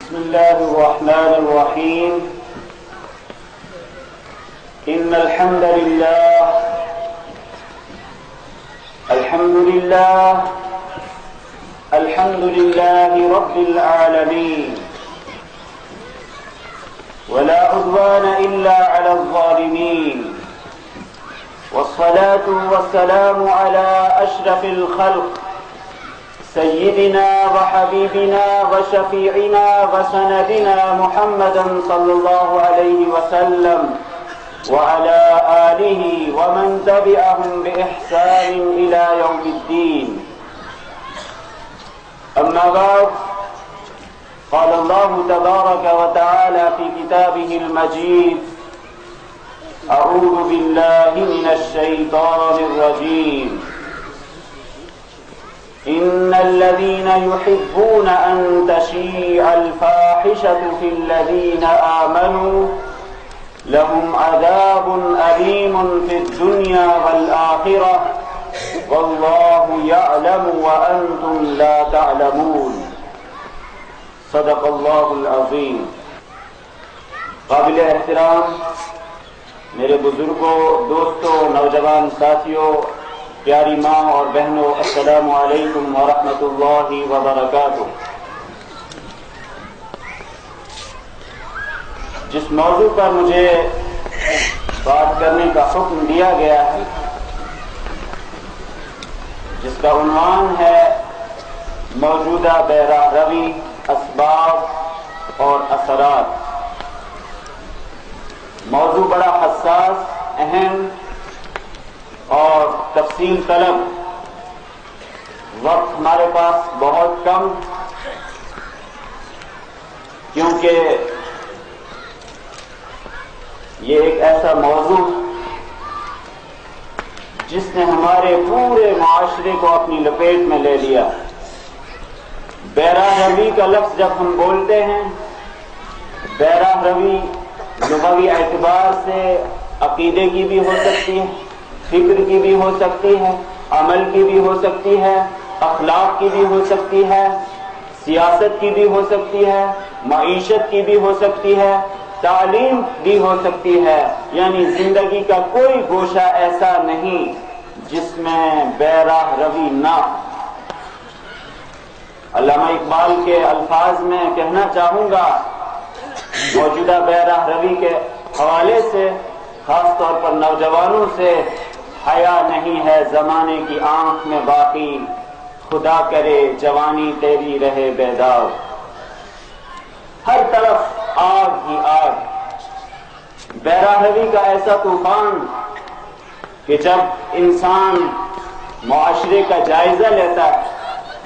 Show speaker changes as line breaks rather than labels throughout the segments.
بسم الله الرحمن الرحيم. إن الحمد لله رب العالمين، ولا عدوان إلا على الظالمين، والصلاة والسلام على أشرف الخلق سيدنا وحبيبنا وشفيعنا وسندنا محمد صلى الله عليه وسلم وعلى آله ومن تبعهم بإحسان إلى يوم الدين. أما بعد، قال الله تبارك وتعالى في كتابه المجيد: أعوذ بالله من الشيطان الرجيم. إن الذين يحبون أن تشيع الفاحشة في الذين آمنوا لهم عذاب أليم في الدنيا والآخرة والله يعلم وأنتم لا تعلمون. صدق اللہ العظیم. قابل احترام میرے بزرگوں، دوستوں، نوجوان ساتھیوں، پیاری ماں اور بہنوں، السلام علیکم ورحمۃ اللہ وبرکاتہ. جس موضوع پر مجھے بات کرنے کا حکم دیا گیا ہے، جس کا عنوان ہے موجودہ بے راہ روی، اسباب اور اثرات. موضوع بڑا حساس، اہم اور تفصیل طلب. وقت ہمارے پاس بہت کم، کیونکہ یہ ایک ایسا موضوع جس نے ہمارے پورے معاشرے کو اپنی لپیٹ میں لے لیا. بے راہ روی کا لفظ جب ہم بولتے ہیں، بے راہ روی لغوی اعتبار سے عقیدے کی بھی ہو سکتی ہے، فکر کی بھی ہو سکتی ہے، عمل کی بھی ہو سکتی ہے، اخلاق کی بھی ہو سکتی ہے، سیاست کی بھی ہو سکتی ہے، معیشت کی بھی ہو سکتی ہے، تعلیم بھی ہو سکتی ہے. یعنی زندگی کا کوئی گوشہ ایسا نہیں جس میں بے راہ روی نہ. علامہ اقبال کے الفاظ میں کہنا چاہوں گا، موجودہ بے راہ روی کے حوالے سے، خاص طور پر نوجوانوں سے: حیا نہیں ہے زمانے کی آنکھ میں باقی، خدا کرے جوانی تیری رہے بیدار. ہر طرف آگ ہی آگ. بے راہ روی کا ایسا طوفان کہ جب انسان معاشرے کا جائزہ لیتا ہے،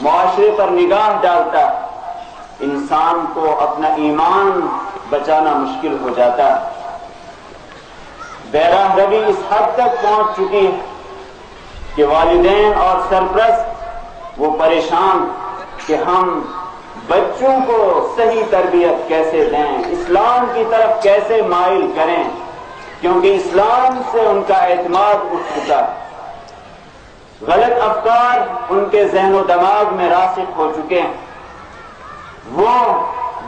معاشرے پر نگاہ ڈالتا ہے، انسان کو اپنا ایمان بچانا مشکل ہو جاتا ہے. بے راہ روی اس حد تک پہنچ چکی ہے کہ والدین اور سرپرست وہ پریشان کہ ہم بچوں کو صحیح تربیت کیسے دیں، اسلام کی طرف کیسے مائل کریں، کیونکہ اسلام سے ان کا اعتماد اٹھ چکا ہے. غلط افکار ان کے ذہن و دماغ میں راسخ ہو چکے ہیں. وہ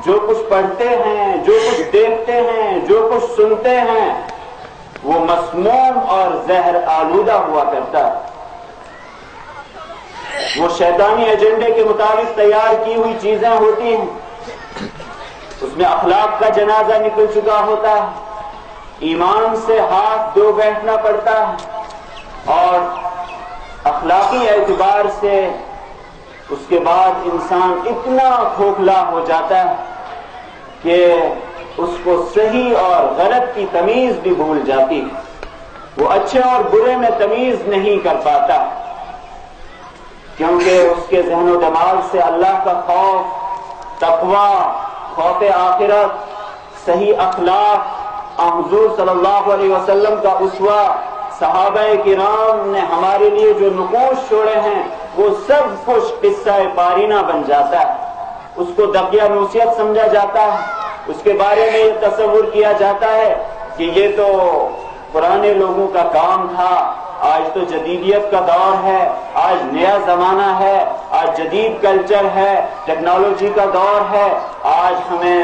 جو کچھ پڑھتے ہیں، جو کچھ دیکھتے ہیں، جو کچھ سنتے ہیں، وہ مسموم اور زہر آلودہ ہوا کرتا ہے. وہ شیطانی ایجنڈے کے مطابق تیار کی ہوئی چیزیں ہوتی ہیں. اس میں اخلاق کا جنازہ نکل چکا ہوتا ہے، ایمان سے ہاتھ دھو بیٹھنا پڑتا ہے، اور اخلاقی اعتبار سے اس کے بعد انسان اتنا کھوکھلا ہو جاتا ہے کہ اس کو صحیح اور غلط کی تمیز بھی بھول جاتی ہے. وہ اچھے اور برے میں تمیز نہیں کر پاتا، کیونکہ اس کے ذہن و دماغ سے اللہ کا خوف، تقوی، خوف آخرت، صحیح اخلاق، حضور صلی اللہ علیہ وسلم کا اسوہ، صحابہ کرام نے ہمارے لیے جو نقوش چھوڑے ہیں، وہ سب کچھ قصہ پارینہ بن جاتا ہے. اس کو دقیہ نوسیت سمجھا جاتا ہے. اس کے بارے میں یہ تصور کیا جاتا ہے کہ یہ تو پرانے لوگوں کا کام تھا، آج تو جدیدیت کا دور ہے، آج نیا زمانہ ہے، آج جدید کلچر ہے، ٹیکنالوجی کا دور ہے، آج ہمیں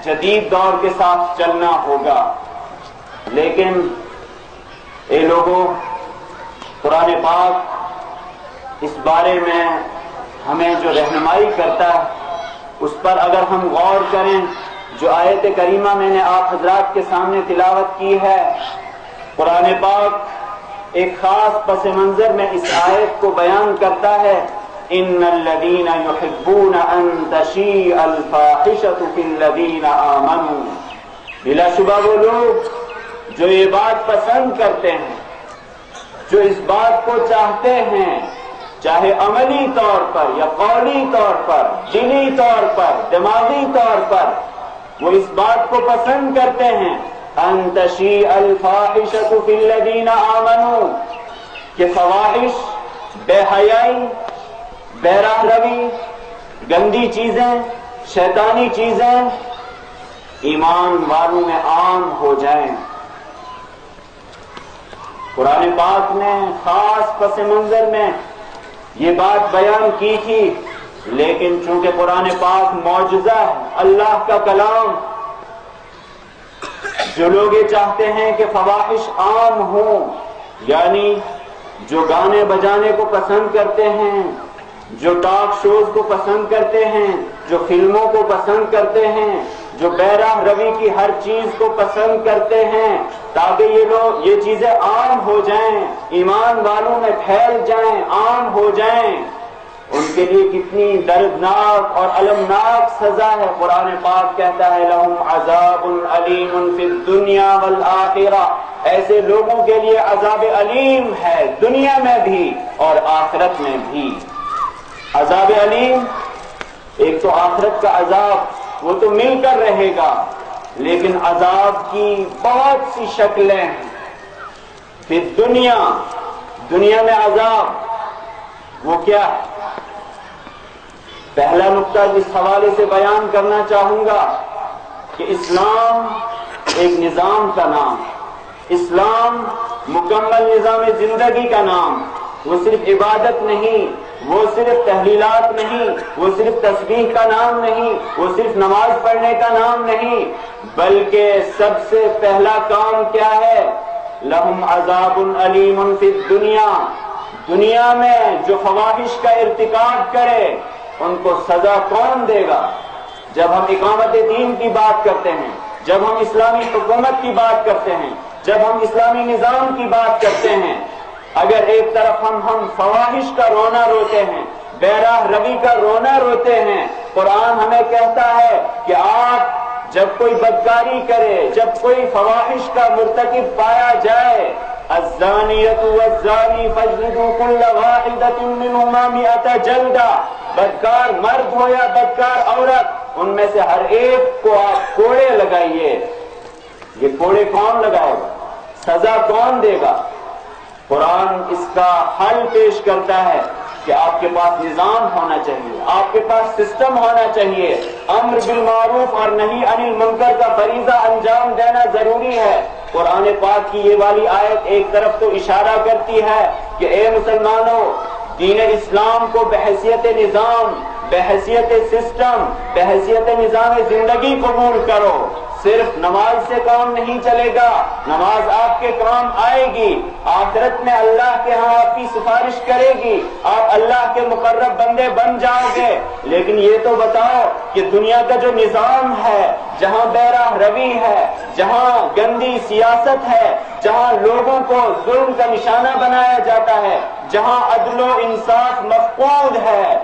جدید دور کے ساتھ چلنا ہوگا۔ لیکن اے لوگوں، قرآن پاک اس بارے میں ہمیں جو رہنمائی کرتا ہے اس پر اگر ہم غور کریں، جو آیت کریمہ میں نے آپ حضرات کے سامنے تلاوت کی ہے، قرآن پاک ایک خاص پس منظر میں اس آیت کو بیان کرتا ہے، ان الذین یحبون ان تشیع الفاحشۃ فی الذین آمنوا، بلا شبہ وہ لوگ جو یہ بات پسند کرتے ہیں، جو اس بات کو چاہتے ہیں، چاہے عملی طور پر یا قولی طور پر، دلی طور پر، دماغی طور پر، وہ اس بات کو پسند کرتے ہیں، ان تشیع الفاحشۃ فی الذین آمنوا، کہ فواحش، بے حیائی، بے راہ روی، گندی چیزیں، شیطانی چیزیں ایمان والوں میں عام ہو جائیں۔ قرآن پاک نے خاص پس منظر میں یہ بات بیان کی تھی، لیکن چونکہ قرآن پاک معجزہ ہے، اللہ کا کلام، جو لوگ یہ چاہتے ہیں کہ فواحش عام ہوں، یعنی جو گانے بجانے کو پسند کرتے ہیں، جو ٹاک شوز کو پسند کرتے ہیں، جو فلموں کو پسند کرتے ہیں، جو بے راہ روی کی ہر چیز کو پسند کرتے ہیں، تاکہ یہ چیزیں عام ہو جائیں، ایمان والوں میں پھیل جائیں، عام ہو جائیں، ان کے لیے کتنی دردناک اور المناک سزا ہے۔ قرآن پاک کہتا ہے لہم عذاب علیم فی الدنیا والآخرہ، ایسے لوگوں کے لیے عذاب علیم ہے، دنیا میں بھی اور آخرت میں بھی۔ عذاب علیم، ایک تو آخرت کا عذاب، وہ تو مل کر رہے گا، لیکن عذاب کی بہت سی شکلیں ہیں۔ پھر دنیا میں عذاب وہ کیا ہے؟ پہلا نقطہ جس حوالے سے بیان کرنا چاہوں گا کہ اسلام ایک نظام کا نام، اسلام مکمل نظام زندگی کا نام، وہ صرف عبادت نہیں، وہ صرف تحلیلات نہیں، وہ صرف تسبیح کا نام نہیں، وہ صرف نماز پڑھنے کا نام نہیں، بلکہ سب سے پہلا کام کیا ہے؟ لہم عذاب علیم فی الدنیا، دنیا میں جو فواحش کا ارتکاب کرے ان کو سزا کون دے گا؟ جب ہم اقامت دین کی بات کرتے ہیں، جب ہم اسلامی حکومت کی بات کرتے ہیں، جب ہم اسلامی نظام کی بات کرتے ہیں، اگر ایک طرف ہم فواحش کا رونا روتے ہیں، بے راہ روی کا رونا روتے ہیں، قرآن ہمیں کہتا ہے کہ آپ جب کوئی بدکاری کرے، جب کوئی فواحش کا مرتکب پایا جائے، الزانیۃ والزانی فاجلدوا کل واحدۃ منہما 100 جلدہ، بدکار مرد ہو یا بدکار عورت، ان میں سے ہر ایک کو آپ کوڑے لگائیے۔ یہ کوڑے کون لگائے گا؟ سزا کون دے گا؟ قرآن اس کا حل پیش کرتا ہے کہ آپ کے پاس نظام ہونا چاہیے، آپ کے پاس سسٹم ہونا چاہیے، امر بالمعروف اور نہی عن المنکر کا فریضہ انجام دینا ضروری ہے۔ قرآن پاک کی یہ والی آیت ایک طرف تو اشارہ کرتی ہے کہ اے مسلمانوں، دین اسلام کو بحیثیت نظام، بحیثیت سسٹم، بحیثیت نظام زندگی قبول کرو۔ صرف نماز سے کام نہیں چلے گا، نماز آپ کے کام آئے گی، آخرت میں اللہ کے ہاں آپ کی سفارش کرے گی، آپ اللہ کے مقرب بندے بن جاؤ گے۔ لیکن یہ تو بتاؤ کہ دنیا کا جو نظام ہے، جہاں بے راہ روی ہے، جہاں گندی سیاست ہے، جہاں لوگوں کو ظلم کا نشانہ بنایا جاتا ہے، جہاں عدل و انصاف مفقود ہے،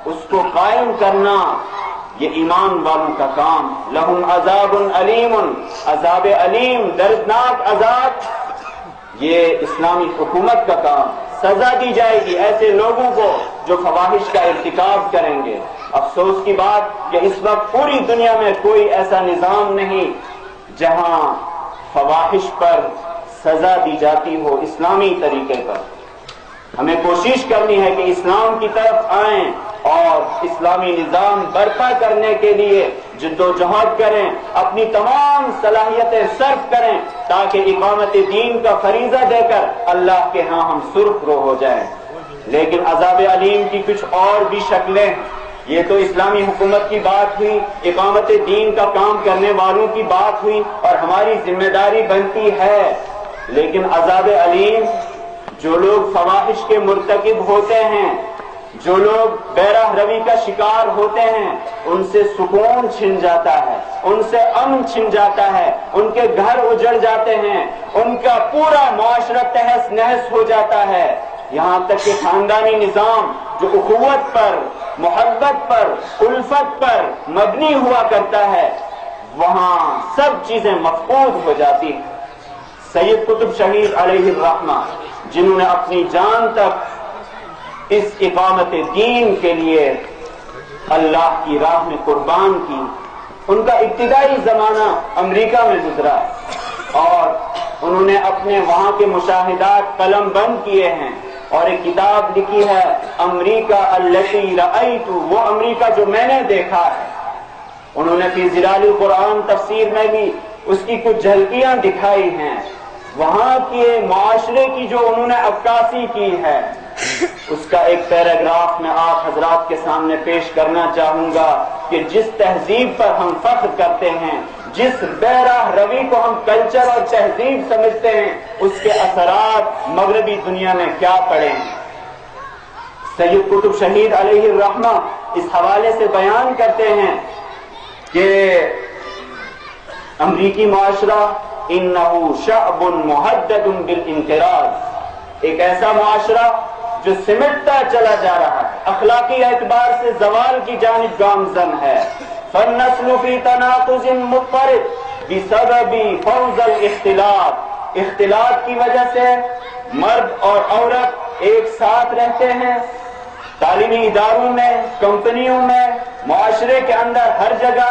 اس کو قائم کرنا یہ ایمان والوں کا کام۔ لہم عذاب علیم، عذاب علیم، دردناک عذاب، یہ اسلامی حکومت کا کام۔ سزا دی جائے گی ایسے لوگوں کو جو فواحش کا ارتکاب کریں گے۔ افسوس کی بات کہ اس وقت پوری دنیا میں کوئی ایسا نظام نہیں جہاں فواحش پر سزا دی جاتی ہو اسلامی طریقے پر۔ ہمیں کوشش کرنی ہے کہ اسلام کی طرف آئیں اور اسلامی نظام برپا کرنے کے لیے جدوجہد کریں، اپنی تمام صلاحیتیں صرف کریں تاکہ اقامت دین کا فریضہ دے کر اللہ کے ہاں ہم سرخ رو ہو جائیں۔ لیکن عذاب علیم کی کچھ اور بھی شکلیں، یہ تو اسلامی حکومت کی بات ہوئی، اقامت دین کا کام کرنے والوں کی بات ہوئی اور ہماری ذمہ داری بنتی ہے، لیکن عذاب علیم جو لوگ فواحش کے مرتکب ہوتے ہیں، جو لوگ بیراہ روی کا شکار ہوتے ہیں، ان سے سکون چھن جاتا ہے، ان سے امن چھن جاتا ہے، ان کے گھر اجڑ جاتے ہیں، ان کا پورا معاشرہ تہس نہس ہو جاتا ہے، یہاں تک کہ خاندانی نظام جو اخوت پر، محبت پر، الفت پر مبنی ہوا کرتا ہے، وہاں سب چیزیں مفقود ہو جاتی ہیں۔ سید قطب شہید علیہ الرحمہ جنہوں نے اپنی جان تک اس اقامت دین کے لیے اللہ کی راہ میں قربان کی، ان کا ابتدائی زمانہ امریکہ میں گزرا اور انہوں نے اپنے وہاں کے مشاہدات قلم بند کیے ہیں اور ایک کتاب لکھی ہے امریکہ التی رأیت، وہ امریکہ جو میں نے دیکھا ہے۔ انہوں نے فی ظلال القرآن تفسیر میں بھی اس کی کچھ جھلکیاں دکھائی ہیں، وہاں کے معاشرے کی جو انہوں نے عکاسی کی ہے، اس کا ایک پیراگراف میں آپ حضرات کے سامنے پیش کرنا چاہوں گا کہ جس تہذیب پر ہم فخر کرتے ہیں، جس بیراہ روی کو ہم کلچر اور تہذیب سمجھتے ہیں، اس کے اثرات مغربی دنیا میں کیا پڑے ہیں۔ سید قطب شہید علیہ الرحمہ اس حوالے سے بیان کرتے ہیں کہ امریکی معاشرہ انہو شعب محدد بالانقراض، ایک ایسا معاشرہ جو سمٹتا چلا جا رہا ہے، اخلاقی اعتبار سے زوال کی جانب گامزن ہے۔ فالنسل فی تناقض مضطرب بسبب فوض الاختلاط، اختلاط کی وجہ سے مرد اور عورت ایک ساتھ رہتے ہیں، تعلیمی اداروں میں، کمپنیوں میں، معاشرے کے اندر ہر جگہ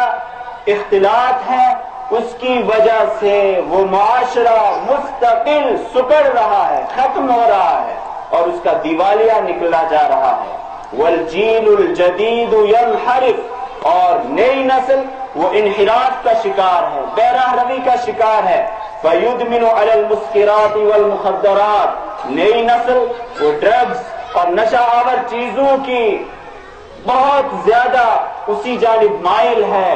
اختلاط ہے، اس کی وجہ سے وہ معاشرہ مستقل سکڑ رہا ہے، ختم ہو رہا ہے اور اس کا دیوالیہ نکلا جا رہا ہے۔ والجیل الجدید ینحرف، اور نئی نسل وہ انحراف کا شکار ہے، بیراہ روی کا شکار ہے۔ فیدمن علی المسکرات والمخدرات، نئی نسل وہ ڈرگز اور نشہ آور چیزوں کی بہت زیادہ اسی جانب مائل ہے۔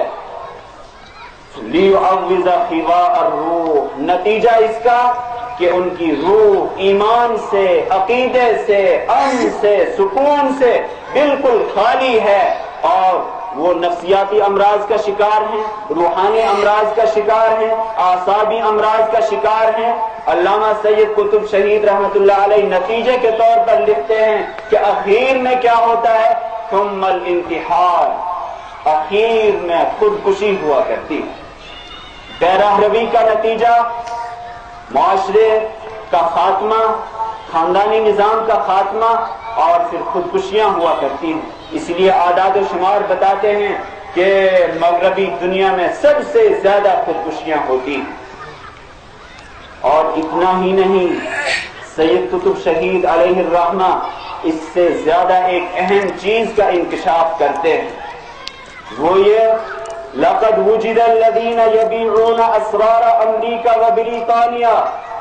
لیعوض خواء الروح، نتیجہ اس کا کہ ان کی روح ایمان سے، عقیدے سے، امن سے، سکون سے بالکل خالی ہے اور وہ نفسیاتی امراض کا شکار ہیں، روحانی امراض کا شکار ہیں، اعصابی امراض کا شکار ہیں۔ علامہ سید قطب شہید رحمت اللہ علیہ نتیجے کے طور پر لکھتے ہیں کہ اخیر میں کیا ہوتا ہے؟ ثم الانتحار، اخیر میں خودکشی ہوا کرتی ہے۔ بیراہ روی کا نتیجہ معاشرے کا خاتمہ، خاندانی نظام کا خاتمہ اور پھر خودکشیاں ہوا کرتی ہیں۔ اس لیے اعداد و شمار بتاتے ہیں کہ مغربی دنیا میں سب سے زیادہ خودکشیاں ہوتی ہیں۔ اور اتنا ہی نہیں، سید قطب شہید علیہ الرحمہ اس سے زیادہ ایک اہم چیز کا انکشاف کرتے ہیں، وہ یہ لقد وجد الذین یبیعون اسرار امریکہ و بریطانیہ،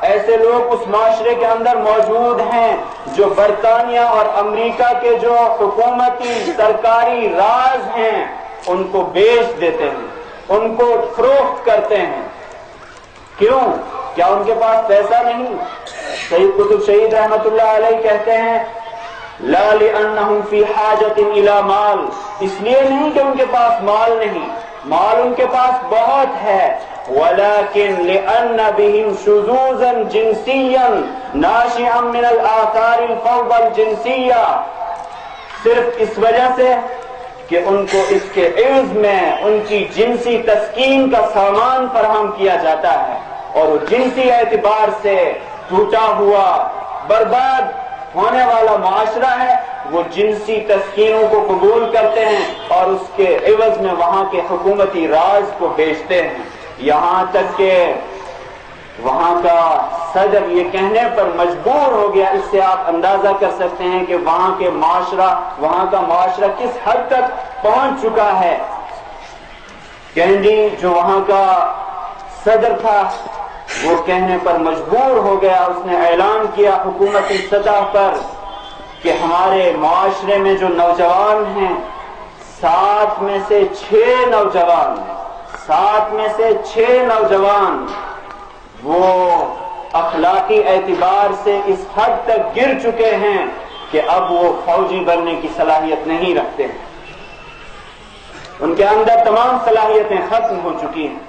ایسے لوگ اس معاشرے کے اندر موجود ہیں جو برطانیہ اور امریکہ کے جو حکومتی سرکاری راز ہیں ان کو بیچ دیتے ہیں، ان کو فروخت کرتے ہیں۔ کیوں؟ کیا ان کے پاس پیسہ نہیں؟ سید قطب شہید رحمت اللہ علیہ کہتے ہیں لا لأنہم فی حاجت الی مال، اس لیے نہیں کہ ان کے پاس مال نہیں، مال ان کے پاس بہت ہے، ولیکن لأن بہم شذوذا جنسیا ناشئا من الآثار الفوضى الجنسیہ، صرف اس وجہ سے کہ ان کو اس کے عوض میں ان کی جنسی تسکین کا سامان فراہم کیا جاتا ہے، اور وہ جنسی اعتبار سے ٹوٹا ہوا برباد ہونے والا معاشرہ ہے، وہ جنسی تسکینوں کو قبول کرتے ہیں اور اس کے عوض میں وہاں کے حکومتی راز کو بیچتے ہیں، یہاں تک کہ وہاں کا صدر یہ کہنے پر مجبور ہو گیا، اس سے آپ اندازہ کر سکتے ہیں کہ وہاں کا معاشرہ کس حد تک پہنچ چکا ہے۔ کینڈی جو وہاں کا صدر تھا وہ کہنے پر مجبور ہو گیا، اس نے اعلان کیا حکومتی سطح پر کہ ہمارے معاشرے میں جو نوجوان ہیں 7 میں سے 6 نوجوان وہ اخلاقی اعتبار سے اس حد تک گر چکے ہیں کہ اب وہ فوجی بننے کی صلاحیت نہیں رکھتے ہیں، ان کے اندر تمام صلاحیتیں ختم ہو چکی ہیں۔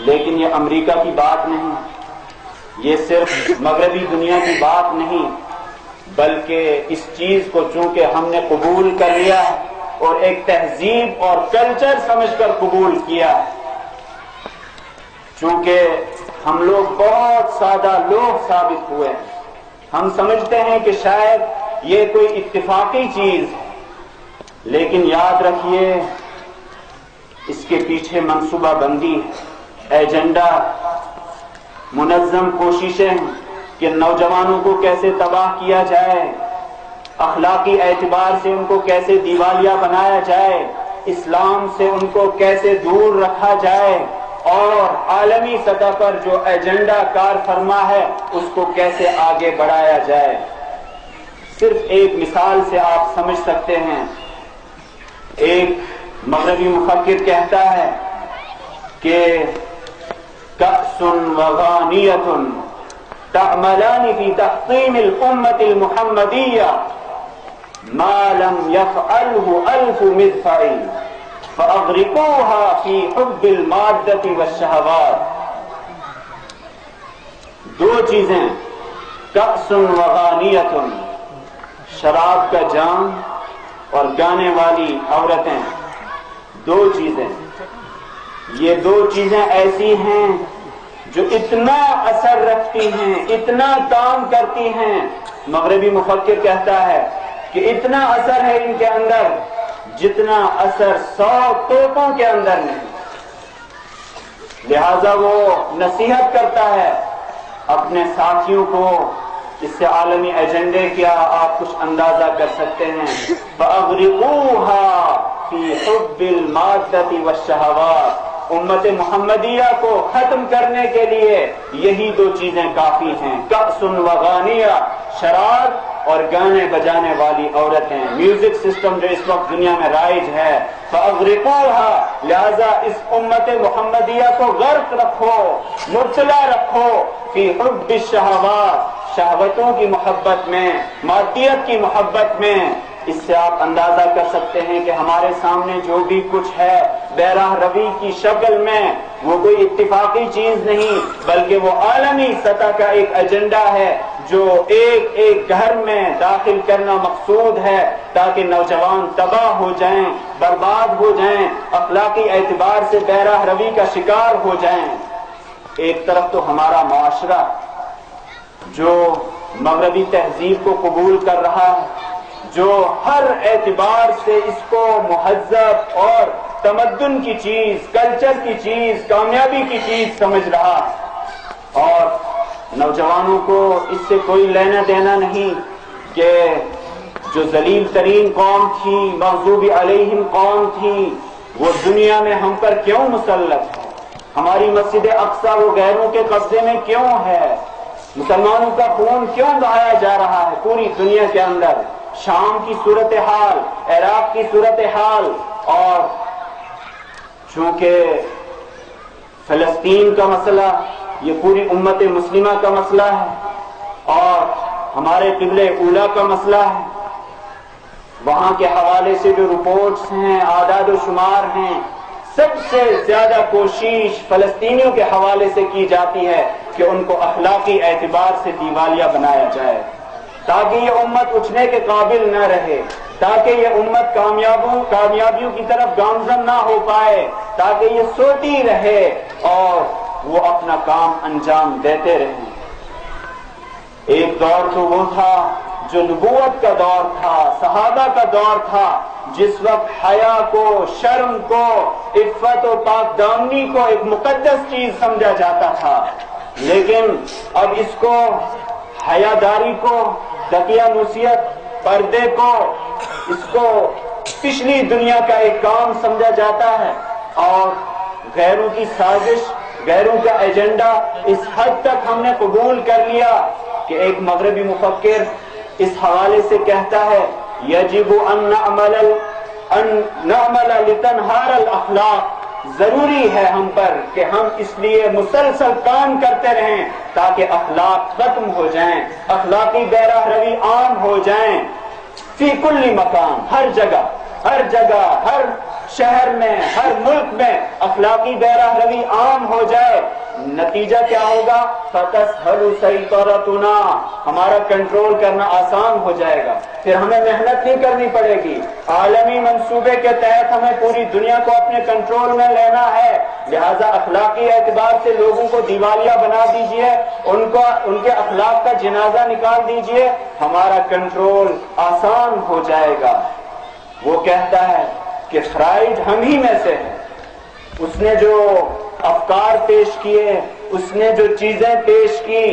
لیکن یہ امریکہ کی بات نہیں، یہ صرف مغربی دنیا کی بات نہیں، بلکہ اس چیز کو چونکہ ہم نے قبول کر لیا اور ایک تہذیب اور کلچر سمجھ کر قبول کیا، چونکہ ہم لوگ بہت سادہ لوگ ثابت ہوئے ہیں، ہم سمجھتے ہیں کہ شاید یہ کوئی اتفاقی چیز ہے، لیکن یاد رکھیے اس کے پیچھے منصوبہ بندی ہے، ایجنڈا، منظم کوششیں کہ نوجوانوں کو کیسے تباہ کیا جائے، اخلاقی اعتبار سے ان کو کیسے دیوالیہ بنایا جائے، اسلام سے ان کو کیسے دور رکھا جائے، اور عالمی سطح پر جو ایجنڈا کار فرما ہے اس کو کیسے آگے بڑھایا جائے۔ صرف ایک مثال سے آپ سمجھ سکتے ہیں، ایک مغربی مفکر کہتا ہے کہ کأس وغانیۃ تعملان فی تحطیم الامة المحمدیہ ما لم يفعله ألف مدفع فأغرقوها في حب المادة والشہوات۔ دو چیزیں، کأس وغانیۃ، شراب کا جام اور گانے والی عورتیں، دو چیزیں، یہ دو چیزیں ایسی ہیں جو اتنا اثر رکھتی ہیں، اتنا کام کرتی ہیں، مغربی مفکر کہتا ہے کہ اتنا اثر ہے ان کے اندر جتنا اثر 100 توپوں کے اندر نہیں۔ لہذا وہ نصیحت کرتا ہے اپنے ساتھیوں کو، اس سے عالمی ایجنڈے کیا آپ کچھ اندازہ کر سکتے ہیں، فَأَغْرِقُوهَا فِي حُبِّ الْمَادَّةِ وَالشَّهَوَاتِ۔ امت محمدیہ کو ختم کرنے کے لیے یہی دو چیزیں کافی ہیں، کأس وغانیہ، شراب اور گانے بجانے والی عورتیں، میوزک سسٹم جو اس وقت دنیا میں رائج ہے۔ فَأَغْرِقُوهَا، لہذا اس امت محمدیہ کو غرق رکھو، مبتلا رکھو، فی حب الشہوات، شہوتوں کی محبت میں، مادیت کی محبت میں۔ اس سے آپ اندازہ کر سکتے ہیں کہ ہمارے سامنے جو بھی کچھ ہے بیراہ روی کی شکل میں، وہ کوئی اتفاقی چیز نہیں، بلکہ وہ عالمی سطح کا ایک ایجنڈا ہے جو ایک ایک گھر میں داخل کرنا مقصود ہے تاکہ نوجوان تباہ ہو جائیں، برباد ہو جائیں، اخلاقی اعتبار سے بیراہ روی کا شکار ہو جائیں۔ ایک طرف تو ہمارا معاشرہ جو مغربی تہذیب کو قبول کر رہا ہے، جو ہر اعتبار سے اس کو مہذب اور تمدن کی چیز، کلچر کی چیز، کامیابی کی چیز سمجھ رہا ہے، اور نوجوانوں کو اس سے کوئی لینا دینا نہیں کہ جو ذلیل ترین قوم تھی، مغضوب علیہم قوم تھی، وہ دنیا میں ہم پر کیوں مسلط ہے، ہماری مسجد اقصی وہ غیروں کے قبضے میں کیوں ہے، مسلمانوں کا خون کیوں بہایا جا رہا ہے پوری دنیا کے اندر، شام کی صورتحال، عراق کی صورتحال، اور چونکہ فلسطین کا مسئلہ یہ پوری امت مسلمہ کا مسئلہ ہے، اور ہمارے قبلہ اولیٰ کا مسئلہ ہے، وہاں کے حوالے سے جو رپورٹس ہیں، اعداد و شمار ہیں، سب سے زیادہ کوشش فلسطینیوں کے حوالے سے کی جاتی ہے کہ ان کو اخلاقی اعتبار سے دیوالیہ بنایا جائے تاکہ یہ امت اٹھنے کے قابل نہ رہے، تاکہ یہ امت کامیابیوں کی طرف گامزن نہ ہو پائے، تاکہ یہ سوتی رہے اور وہ اپنا کام انجام دیتے رہیں۔ ایک دور تو وہ تھا جو نبوت کا دور تھا، صحابہ کا دور تھا، جس وقت حیا کو، شرم کو، عفت و پاک دامنی کو ایک مقدس چیز سمجھا جاتا تھا، لیکن اب اس کو حیاداری کو، تقیانوسیت، پردے کو، اس کو پچھلی دنیا کا ایک کام سمجھا جاتا ہے، اور غیروں کی سازش، غیروں کا ایجنڈا اس حد تک ہم نے قبول کر لیا کہ ایک مغربی مفکر اس حوالے سے کہتا ہے یجب ان نعمل لتنہار الاخلاق، ضروری ہے ہم پر کہ ہم اس لیے مسلسل کام کرتے رہیں تاکہ اخلاق ختم ہو جائیں، اخلاقی بیراہ روی عام ہو جائیں، فی کل مکان، ہر جگہ، ہر شہر میں، ہر ملک میں اخلاقی بیراہ روی عام ہو جائے۔ نتیجہ کیا ہوگا؟ فَتَسْهَلُ سَيْطَرَتُنَا، ہمارا کنٹرول کرنا آسان ہو جائے گا، پھر ہمیں محنت نہیں کرنی پڑے گی، عالمی منصوبے کے تحت ہمیں پوری دنیا کو اپنے کنٹرول میں لینا ہے، لہذا اخلاقی اعتبار سے لوگوں کو دیوالیہ بنا دیجئے، ان کے اخلاق کا جنازہ نکال دیجئے، ہمارا کنٹرول آسان ہو جائے گا۔ وہ کہتا ہے کہ فرائڈ ہم ہی میں سے ہے، اس نے جو افکار پیش کیے، اس نے جو چیزیں پیش کی،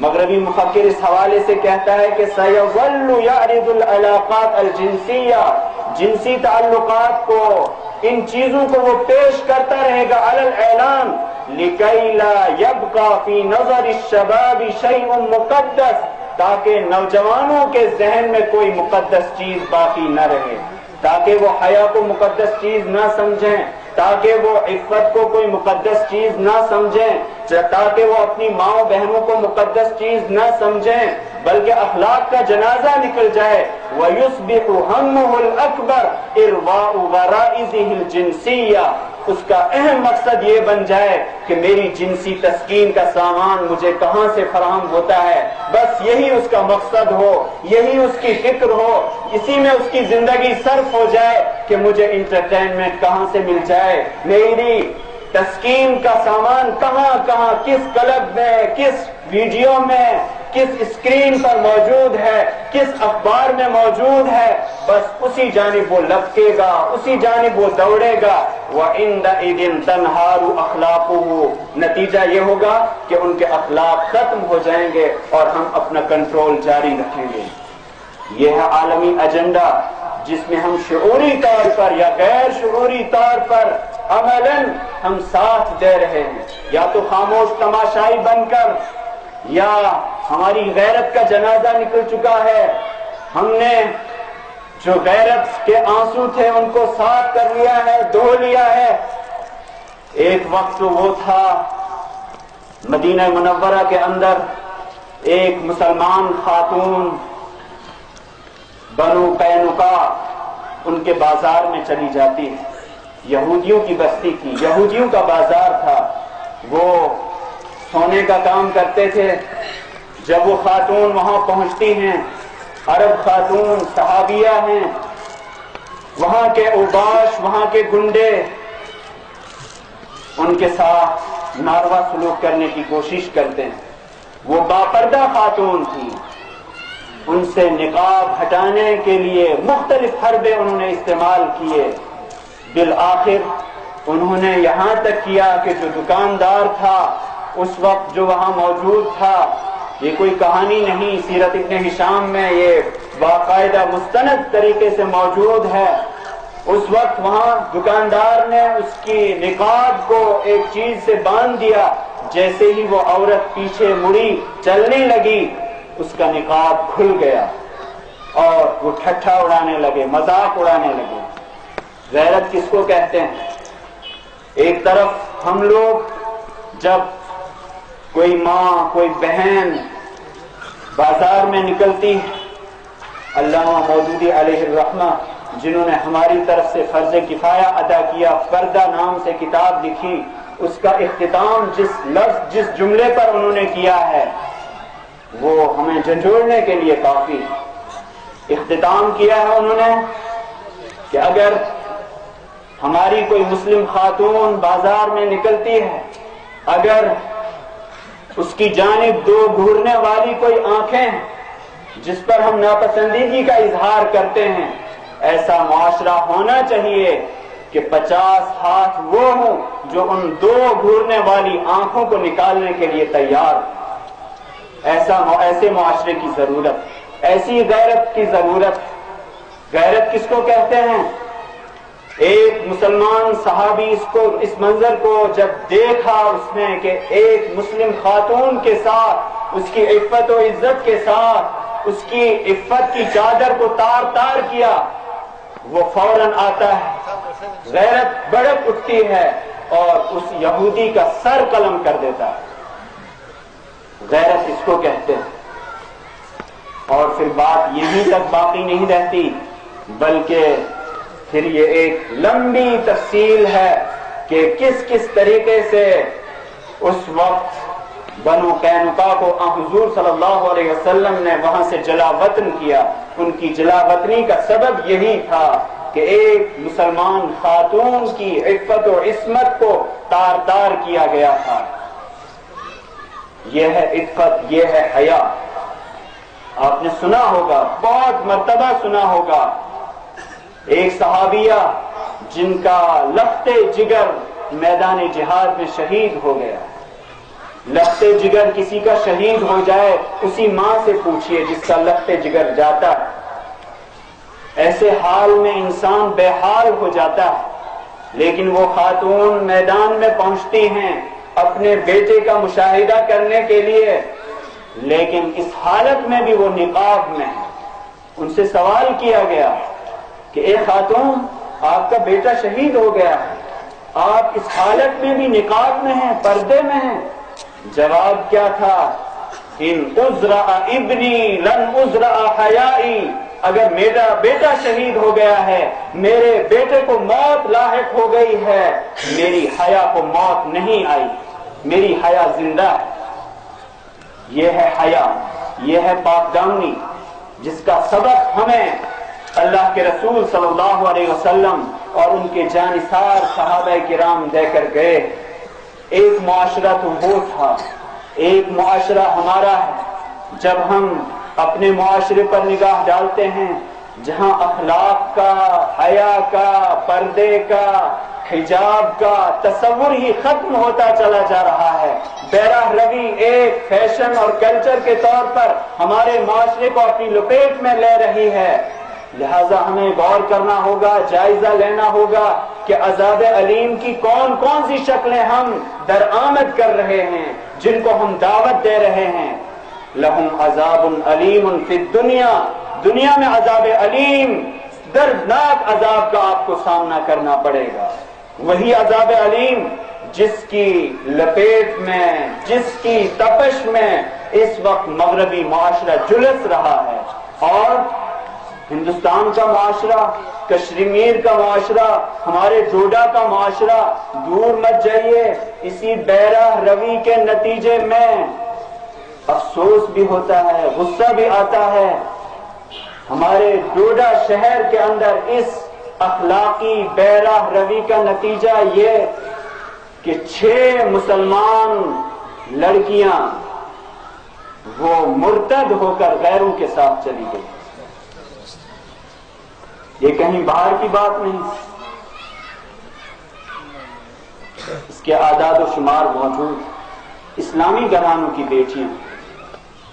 مغربی مفکر اس حوالے سے کہتا ہے کہ سَيَظَلُّ يَعْرِضُ الْعَلَاقَاتَ الْجِنسِيَّةَ، جنسی تعلقات کو، ان چیزوں کو وہ پیش کرتا رہے گا علی الاعلان لِكَيْ لَا يَبْقَى فِي نَظَرِ الشَّبَابِ شَيْءٌ مُقَدَّسٌ، تاکہ نوجوانوں کے ذہن میں کوئی مقدس چیز باقی نہ رہے، تاکہ وہ حیا کو مقدس چیز نہ سمجھیں، تاکہ وہ عفت کو کوئی مقدس چیز نہ سمجھیں، تاکہ وہ اپنی ماں بہنوں کو مقدس چیز نہ سمجھیں، بلکہ اخلاق کا جنازہ نکل جائے۔ وَيُصْبِحُ هَمُّهُ الْأَكْبَرُ إِرْوَاءُ غَرَائِزِهِ الْجِنسِيَّةِ، اس کا اہم مقصد یہ بن جائے کہ میری جنسی تسکین کا سامان مجھے کہاں سے فراہم ہوتا ہے، بس یہی اس کا مقصد ہو، یہی اس کی فکر ہو، اسی میں اس کی زندگی صرف ہو جائے کہ مجھے انٹرٹینمنٹ کہاں سے مل جائے، میری تسکین کا سامان کہاں کہاں، کس کلب میں، کس ویڈیو میں، کس اسکرین پر موجود ہے، کس اخبار میں موجود ہے، بس اسی جانب وہ لپکے گا، اسی جانب وہ دوڑے گا۔ وَعِنْدَئِذٍ تَنْهَارُ أَخْلَاقُهُ، نتیجہ یہ ہوگا کہ ان کے اخلاق ختم ہو جائیں گے اور ہم اپنا کنٹرول جاری رکھیں گے۔ یہ ہے عالمی ایجنڈا جس میں ہم شعوری طور پر یا غیر شعوری طور پر عملاً ہم ساتھ دے رہے ہیں، یا تو خاموش تماشائی بن کر، یا ہماری غیرت کا جنازہ نکل چکا ہے، ہم نے جو غیرت کے آنسو تھے ان کو صاف کر لیا ہے، دھو لیا ہے۔ ایک وقت وہ تھا مدینہ منورہ کے اندر ایک مسلمان خاتون بنو قینقاع ان کے بازار میں چلی جاتی ہے، یہودیوں کی بستی تھی، یہودیوں کا بازار تھا، وہ سونے کا کام کرتے تھے۔ جب وہ خاتون وہاں پہنچتی ہیں، عرب خاتون صحابیہ ہیں، وہاں کے اوباش، وہاں کے گنڈے ان کے ساتھ ناروا سلوک کرنے کی کوشش کرتے ہیں۔ وہ باپردہ خاتون تھی، ان سے نقاب ہٹانے کے لیے مختلف حربے انہوں نے استعمال کیے، بالآخر انہوں نے یہاں تک کیا کہ جو دکاندار تھا اس وقت جو وہاں موجود تھا، یہ کوئی کہانی نہیں، سیرت ابن ہشام میں یہ باقاعدہ مستند طریقے سے موجود ہے، اس وقت وہاں دکاندار نے اس کی نقاب کو ایک چیز سے باندھ دیا، جیسے ہی وہ عورت پیچھے مڑی چلنے لگی اس کا نقاب کھل گیا اور وہ ٹھٹھا اڑانے لگے، مذاق اڑانے لگے۔ غیرت کس کو کہتے ہیں؟ ایک طرف ہم لوگ جب کوئی ماں، کوئی بہن بازار میں نکلتی، علامہ مودودی علیہ الرحمہ جنہوں نے ہماری طرف سے فرض کفایہ ادا کیا، پردہ نام سے کتاب لکھی، اس کا اختتام جس جملے پر انہوں نے کیا ہے وہ ہمیں جھنجھوڑنے کے لیے کافی ہے۔ اختتام کیا ہے انہوں نے کہ اگر ہماری کوئی مسلم خاتون بازار میں نکلتی ہے، اگر اس کی جانب دو گھورنے والی کوئی آنکھیں جس پر ہم ناپسندیدگی کا اظہار کرتے ہیں، ایسا معاشرہ ہونا چاہیے کہ 50 ہاتھ وہ ہوں جو ان 2 گھورنے والی آنکھوں کو نکالنے کے لیے تیار ہیں۔ ایسے معاشرے کی ضرورت، ایسی غیرت کی ضرورت۔ غیرت کس کو کہتے ہیں؟ ایک مسلمان صحابی اس منظر کو جب دیکھا اس نے کہ ایک مسلم خاتون کے ساتھ، اس کی عفت و عزت کے ساتھ اس کی عفت کی چادر کو تار تار کیا، وہ فوراً آتا ہے، غیرت بڑک اٹھتی ہے اور اس یہودی کا سر قلم کر دیتا ہے۔ غیرت اس کو کہتے ہیں۔ اور پھر بات یہیں تک باقی نہیں رہتی، بلکہ پھر یہ ایک لمبی تفصیل ہے کہ کس کس طریقے سے اس وقت بنو قینقاع کو حضور صلی اللہ علیہ وسلم نے وہاں سے جلا وطن کیا۔ ان کی جلا وطنی کا سبب یہی تھا کہ ایک مسلمان خاتون کی عفت و عصمت کو تار تار کیا گیا تھا۔ یہ ہے عفت، یہ ہے حیا۔ آپ نے سنا ہوگا، بہت مرتبہ سنا ہوگا، ایک صحابیہ جن کا لخت جگر میدان جہاد میں شہید ہو گیا۔ لخت جگر کسی کا شہید ہو جائے، اسی ماں سے پوچھئے جس کا لخت جگر جاتا ہے۔ ایسے حال میں انسان بے حال ہو جاتا ہے، لیکن وہ خاتون میدان میں پہنچتی ہیں اپنے بیٹے کا مشاہدہ کرنے کے لیے، لیکن اس حالت میں بھی وہ نقاب میں ہے۔ ان سے سوال کیا گیا کہ اے خاتون، آپ کا بیٹا شہید ہو گیا ہے، آپ اس حالت میں بھی نقاب میں ہیں، پردے میں ہیں؟ جواب کیا تھا؟ ان ازرع ابنی لن ازرع حیائی، اگر میرا بیٹا شہید ہو گیا ہے، میرے بیٹے کو موت لاحق ہو گئی ہے، میری حیا کو موت نہیں آئی، میری حیا زندہ ہے۔ یہ ہے حیا، یہ ہے پاک دامنی، جس کا سبق ہمیں اللہ کے رسول صلی اللہ علیہ وسلم اور ان کے جانثار صحابہ کرام دے کر گئے۔ ایک معاشرہ تو وہ تھا، ایک معاشرہ ہمارا ہے۔ جب ہم اپنے معاشرے پر نگاہ ڈالتے ہیں جہاں اخلاق کا، حیا کا، پردے کا، حجاب کا تصور ہی ختم ہوتا چلا جا رہا ہے، بیراہ روی ایک فیشن اور کلچر کے طور پر ہمارے معاشرے کو اپنی لپیٹ میں لے رہی ہے، لہذا ہمیں غور کرنا ہوگا، جائزہ لینا ہوگا کہ عذاب علیم کی کون کون سی شکلیں ہم درآمد کر رہے ہیں، جن کو ہم دعوت دے رہے ہیں۔ لہم عذاب علیم فی الدنیا، دنیا میں عذاب علیم، دردناک عذاب کا آپ کو سامنا کرنا پڑے گا۔ وہی عذاب علیم جس کی لپیٹ میں، جس کی تپش میں اس وقت مغربی معاشرہ جلس رہا ہے، اور ہندوستان کا معاشرہ، کشمیر کا معاشرہ، ہمارے ڈوڈا کا معاشرہ، دور مت جائیے۔ اسی بیراہ روی کے نتیجے میں افسوس بھی ہوتا ہے، غصہ بھی آتا ہے۔ ہمارے ڈوڈا شہر کے اندر اس اخلاقی بیراہ روی کا نتیجہ یہ کہ 6 مسلمان لڑکیاں وہ مرتد ہو کر غیروں کے ساتھ چلی گئی۔ یہ کہیں باہر کی بات نہیں، اس کے اعداد و شمار موجود۔ اسلامی گھرانوں کی بیٹیاں،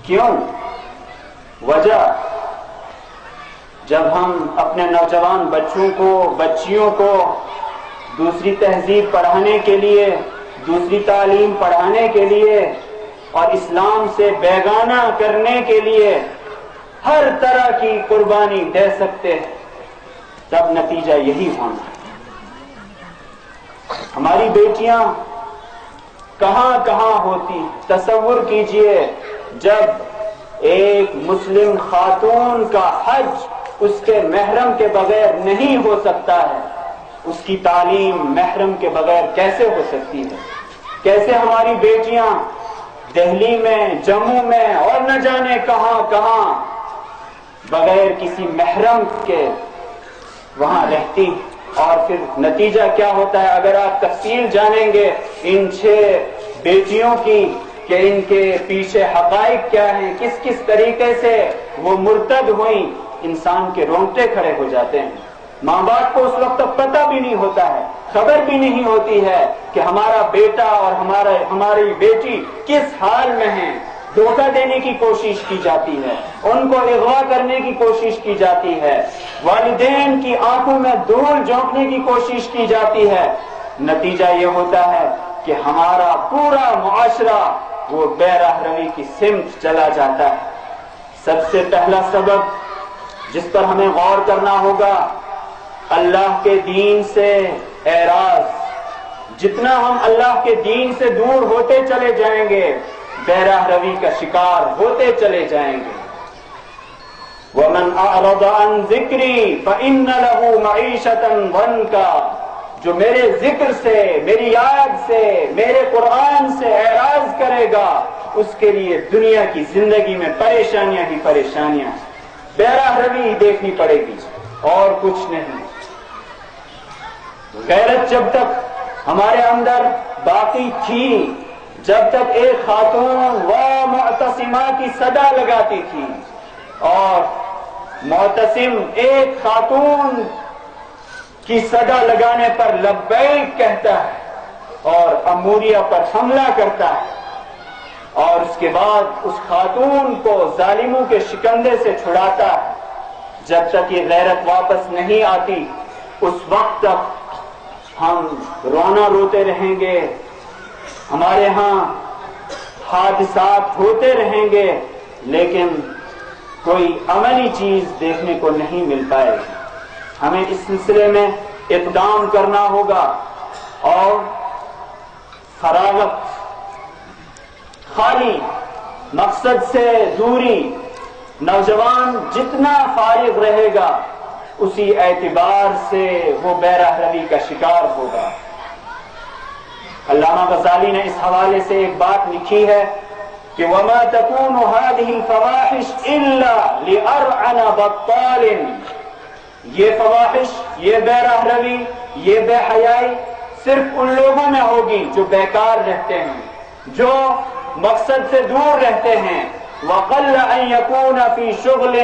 کیوں؟ وجہ، جب ہم اپنے نوجوان بچوں کو، بچیوں کو دوسری تہذیب پڑھانے کے لیے، دوسری تعلیم پڑھانے کے لیے اور اسلام سے بیگانہ کرنے کے لیے ہر طرح کی قربانی دے سکتے ہیں، تب نتیجہ یہی ہونا۔ ہماری بیٹیاں کہاں کہاں ہوتی، تصور کیجئے جب ایک مسلم خاتون کا حج اس کے محرم کے بغیر نہیں ہو سکتا ہے، اس کی تعلیم محرم کے بغیر کیسے ہو سکتی ہے؟ کیسے ہماری بیٹیاں دہلی میں، جموں میں اور نہ جانے کہاں کہاں بغیر کسی محرم کے وہاں رہتی؟ اور پھر نتیجہ کیا ہوتا ہے اگر آپ تفصیل جانیں گے ان 6 بیٹیوں کی کہ ان کے پیچھے حقائق کیا ہیں، کس کس طریقے سے وہ مرتد ہوئیں، انسان کے رونگٹے کھڑے ہو جاتے ہیں۔ ماں باپ کو اس وقت تک پتہ بھی نہیں ہوتا ہے، خبر بھی نہیں ہوتی ہے کہ ہمارا بیٹا اور ہماری بیٹی کس حال میں ہیں۔ دھوکہ دینے کی کوشش کی جاتی ہے، ان کو اغوا کرنے کی کوشش کی جاتی ہے، والدین کی آنکھوں میں دھول جھونکنے کی کوشش کی جاتی ہے۔ نتیجہ یہ ہوتا ہے کہ ہمارا پورا معاشرہ وہ بے راہ روی کی سمت چلا جاتا ہے۔ سب سے پہلا سبب جس پر ہمیں غور کرنا ہوگا، اللہ کے دین سے اعراض۔ جتنا ہم اللہ کے دین سے دور ہوتے چلے جائیں گے، بے راہ روی کا شکار ہوتے چلے جائیں گے۔ وَمَنْ أَعْرَضَ عَنْ ذِكْرِي فَإِنَّ لَهُ مَعِيشَةً ضَنْكَ، جو میرے ذکر سے، میری یاد سے، میرے قرآن سے اعراض کرے گا، اس کے لیے دنیا کی زندگی میں پریشانیاں ہی پریشانیاں، بے راہ روی دیکھنی پڑے گی اور کچھ نہیں۔ غیرت جب تک ہمارے اندر باقی تھی، جب تک ایک خاتون و معتصمہ کی صدا لگاتی تھی، اور معتصم ایک خاتون کی صدا لگانے پر لبیک کہتا ہے اور اموریہ پر حملہ کرتا ہے، اور اس کے بعد اس خاتون کو ظالموں کے شکنجے سے چھڑاتا ہے، جب تک یہ غیرت واپس نہیں آتی، اس وقت تک ہم رونا روتے رہیں گے، ہمارے ہاں حادثات ہوتے رہیں گے، لیکن کوئی عملی چیز دیکھنے کو نہیں مل پائے گی۔ ہمیں اس سلسلے میں اقدام کرنا ہوگا، اور فراغت، خالی مقصد سے دوری، نوجوان جتنا فارغ رہے گا اسی اعتبار سے وہ بے راہ روی کا شکار ہوگا۔ علامہ غزالی نے اس حوالے سے ایک بات لکھی ہے کہ وَمَا تَكُونُ هَذِهِ الْفَوَاحِشُ إِلَّا لِأَرْعَنَ بَطَّالٍ، یہ فواحش، یہ بے راہ روی، یہ بے حیائی صرف ان لوگوں میں ہوگی جو بیکار رہتے ہیں، جو مقصد سے دور رہتے ہیں۔ وَقَلَّ أَن يَكُونَ فِي شُغْلٍ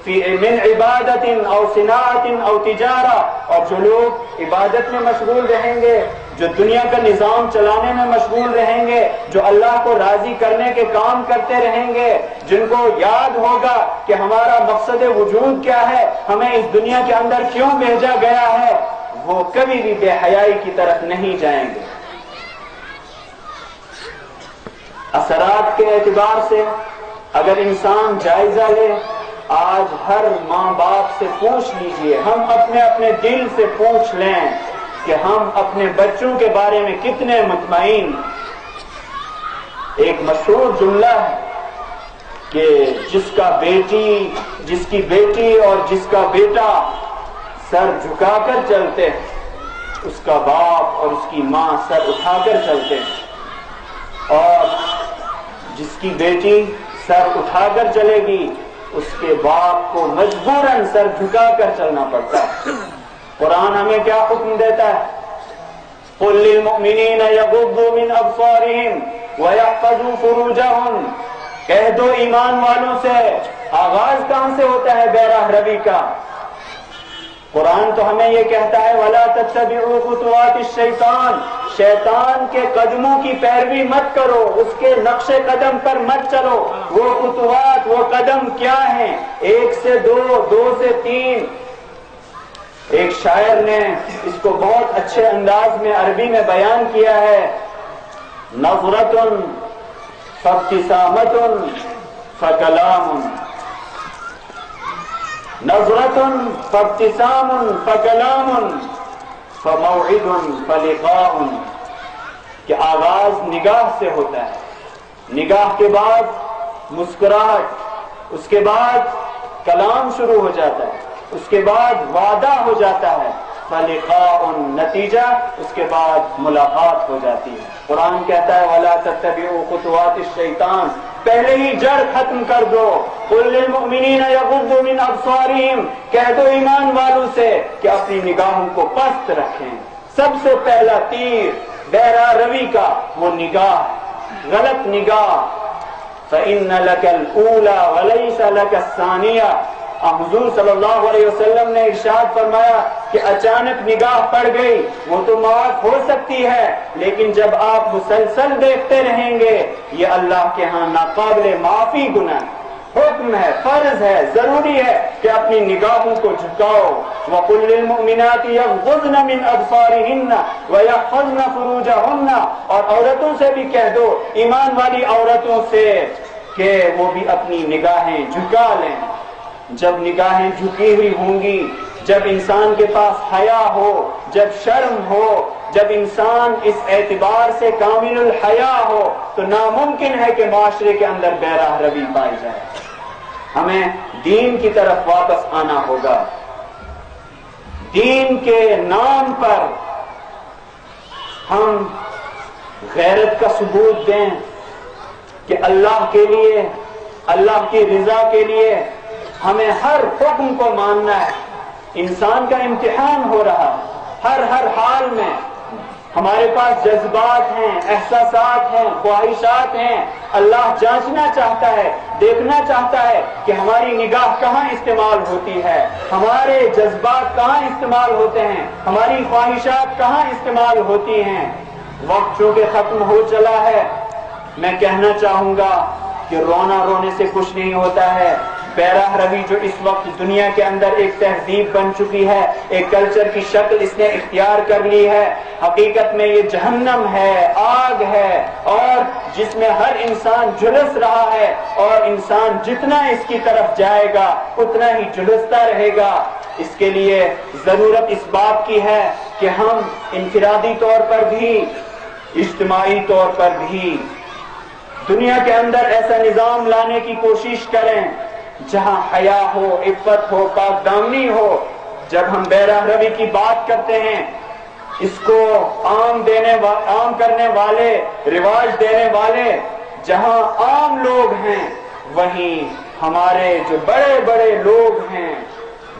من عبادت او صناعت او تجارہ، اور جو لوگ عبادت میں مشغول رہیں گے، جو دنیا کا نظام چلانے میں مشغول رہیں گے، جو اللہ کو راضی کرنے کے کام کرتے رہیں گے، جن کو یاد ہوگا کہ ہمارا مقصد وجود کیا ہے، ہمیں اس دنیا کے اندر کیوں بھیجا گیا ہے، وہ کبھی بھی بے حیائی کی طرف نہیں جائیں گے۔ اثرات کے اعتبار سے اگر انسان جائزہ لے، آج ہر ماں باپ سے پوچھ لیجئے، ہم اپنے دل سے پوچھ لیں کہ ہم اپنے بچوں کے بارے میں کتنے مطمئن۔ ایک مشہور جملہ ہے کہ جس کی بیٹی اور جس کا بیٹا سر جھکا کر چلتے ہیں، اس کا باپ اور اس کی ماں سر اٹھا کر چلتے ہیں، اور جس کی بیٹی سر اٹھا کر چلے گی اس کے باپ کو مجبوراً سر جھکا کر چلنا پڑتا ہے۔ قرآن ہمیں کیا حکم دیتا ہے؟ قُل لِّلْمُؤْمِنِينَ يَغُضُّوا مِنْ أَبْصَارِهِمْ وَيَحْفَظُوا فُرُوجَهُمْ، کہہ دو ایمان والوں سے، آغاز کہاں سے ہوتا ہے بے راہ روی کا؟ قرآن تو ہمیں یہ کہتا ہے وَلَا تَتَّبِعُوا خُطُوَاتِ الشَّيْطَانِ، شیطان کے قدموں کی پیروی مت کرو، اس کے نقش قدم پر مت چلو۔ وہ خطوات، وہ قدم کیا ہیں؟ 1 سے 2، 2 سے 3۔ ایک شاعر نے اس کو بہت اچھے انداز میں عربی میں بیان کیا ہے، نظرۃ فابتسامۃ فکلام، نظرۃ فابتسام فکلام فموعد فلقاء، کہ آغاز نگاہ سے ہوتا ہے، نگاہ کے بعد مسکراہٹ، اس کے بعد کلام شروع ہو جاتا ہے، اس کے بعد وعدہ ہو جاتا ہے، فلقاء نتیجہ، اس کے بعد ملاقات ہو جاتی ہے۔ قرآن کہتا ہے وَلَا تَتَّبِعُوا خُطُوَاتِ الشَّيْطَانِ، پہلے ہی جڑ ختم کر دو۔ قُل لِّلْمُؤْمِنِينَ يَغُضُّوا مِنْ أَبْصَارِهِمْ، کہہ دو ایمان والوں سے کہ اپنی نگاہوں کو پست رکھیں۔ سب سے پہلا تیر بے راہ روی کا وہ نگاہ، غلط نگاہ۔ فَإِنَّ لَكَ الْأُولَى وَلَيْسَ لَكَ الثَّانِيَةَ، حضور صلی اللہ علیہ وسلم نے ارشاد فرمایا کہ اچانک نگاہ پڑ گئی وہ تو معاف ہو سکتی ہے، لیکن جب آپ مسلسل دیکھتے رہیں گے یہ اللہ کے ہاں ناقابل معافی گناہ ہے۔ حکم ہے، فرض ہے، ضروری ہے کہ اپنی نگاہوں کو جھکاؤ۔ وَقُلْ لِلْمُؤْمِنَاتِ يَغْضُضْنَ مِنْ أَبْصَارِهِنَّ وَيَحْفَظْنَ فُرُوجَهُنَّ، اور عورتوں سے بھی کہہ دو، ایمان والی عورتوں سے، کہ وہ بھی اپنی نگاہیں جھکا لیں۔ جب نگاہیں جھکی ہوئی ہوں گی، جب انسان کے پاس حیا ہو، جب شرم ہو، جب انسان اس اعتبار سے کامل الحیا ہو، تو ناممکن ہے کہ معاشرے کے اندر بے راہ روی پائی جائے۔ ہمیں دین کی طرف واپس آنا ہوگا، دین کے نام پر ہم غیرت کا ثبوت دیں کہ اللہ کے لیے، اللہ کی رضا کے لیے ہمیں ہر حکم کو ماننا ہے۔ انسان کا امتحان ہو رہا ہے، ہر حال میں ہمارے پاس جذبات ہیں، احساسات ہیں، خواہشات ہیں۔ اللہ جانچنا چاہتا ہے، دیکھنا چاہتا ہے کہ ہماری نگاہ کہاں استعمال ہوتی ہے، ہمارے جذبات کہاں استعمال ہوتے ہیں، ہماری خواہشات کہاں استعمال ہوتی ہیں۔ وقت چونکہ ختم ہو چلا ہے، میں کہنا چاہوں گا کہ رونا رونے سے کچھ نہیں ہوتا ہے۔ بیراہ روی جو اس وقت دنیا کے اندر ایک تہذیب بن چکی ہے، ایک کلچر کی شکل اس نے اختیار کر لی ہے، حقیقت میں یہ جہنم ہے، آگ ہے، اور جس میں ہر انسان جھلس رہا ہے، اور انسان جتنا اس کی طرف جائے گا اتنا ہی جھلستا رہے گا۔ اس کے لیے ضرورت اس بات کی ہے کہ ہم انفرادی طور پر بھی، اجتماعی طور پر بھی دنیا کے اندر ایسا نظام لانے کی کوشش کریں جہاں حیا ہو، عفت ہو، پاک دامنی ہو۔ جب ہم بے راہ روی کی بات کرتے ہیں، اس کو عام کرنے والے، رواج دینے والے جہاں عام لوگ ہیں، وہیں ہمارے جو بڑے بڑے لوگ ہیں،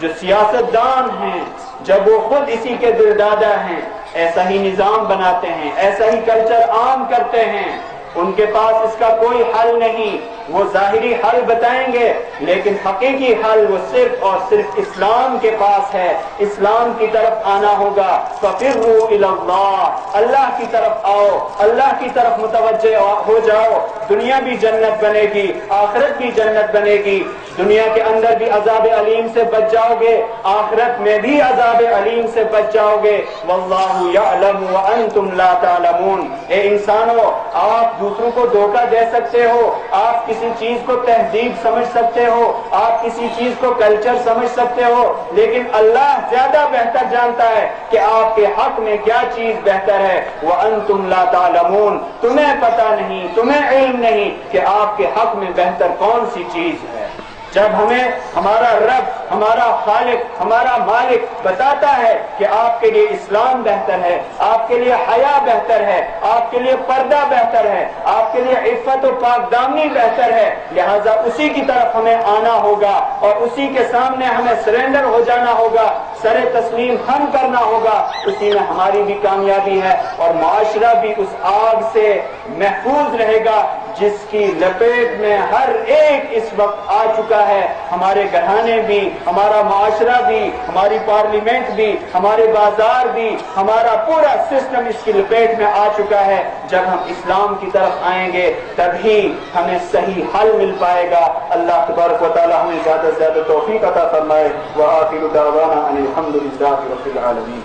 جو سیاستدان ہیں، جب وہ خود اسی کے دلدادہ ہیں، ایسا ہی نظام بناتے ہیں، ایسا ہی کلچر عام کرتے ہیں، ان کے پاس اس کا کوئی حل نہیں۔ وہ ظاہری حل بتائیں گے، لیکن حقیقی حل وہ صرف اور صرف اسلام کے پاس ہے۔ اسلام کی طرف آنا ہوگا۔ فَفِرُّوا إِلَى اللَّهِ، اللہ کی طرف آؤ، اللہ کی طرف متوجہ ہو جاؤ۔ دنیا بھی جنت بنے گی، آخرت بھی جنت بنے گی۔ دنیا کے اندر بھی عذاب علیم سے بچ جاؤ گے، آخرت میں بھی عذاب علیم سے بچ جاؤ گے۔ وَاللَّهُ يَعْلَمُ وَأَنْتُمْ لَا تَعْلَمُونَ۔ اے انسانوں، آپ دوسروں کو دھوکہ دے سکتے ہو، آپ کسی چیز کو تہذیب سمجھ سکتے ہو، آپ کسی چیز کو کلچر سمجھ سکتے ہو، لیکن اللہ زیادہ بہتر جانتا ہے کہ آپ کے حق میں کیا چیز بہتر ہے۔ وَأَنْتُمْ لَا تَعْلَمُونَ، تمہیں پتہ نہیں، تمہیں علم نہیں کہ آپ کے حق میں بہتر کون سی چیز ہے۔ جب ہمیں ہمارا رب، ہمارا خالق، ہمارا مالک بتاتا ہے کہ آپ کے لیے اسلام بہتر ہے، آپ کے لیے حیا بہتر ہے، آپ کے لیے پردہ بہتر ہے، آپ کے لیے عفت و پاک دامنی بہتر ہے، لہذا اسی کی طرف ہمیں آنا ہوگا اور اسی کے سامنے ہمیں سرنڈر ہو جانا ہوگا، سر تسلیم خم کرنا ہوگا۔ اسی میں ہماری بھی کامیابی ہے اور معاشرہ بھی اس آگ سے محفوظ رہے گا جس کی لپیٹ میں ہر ایک اس وقت آ چکا ہے۔ ہمارے گھرانے بھی، ہمارا معاشرہ بھی، ہماری پارلیمنٹ بھی، ہمارے بازار بھی، ہمارا پورا سسٹم اس کی لپیٹ میں آ چکا ہے۔ جب ہم اسلام کی طرف آئیں گے تبھی ہمیں صحیح حل مل پائے گا۔ اللہ تبارک و تعالی ہمیں زیادہ سے زیادہ توفیق عطا فرمائے۔ وآخر دعوانا ان الحمد للہ رب العالمین۔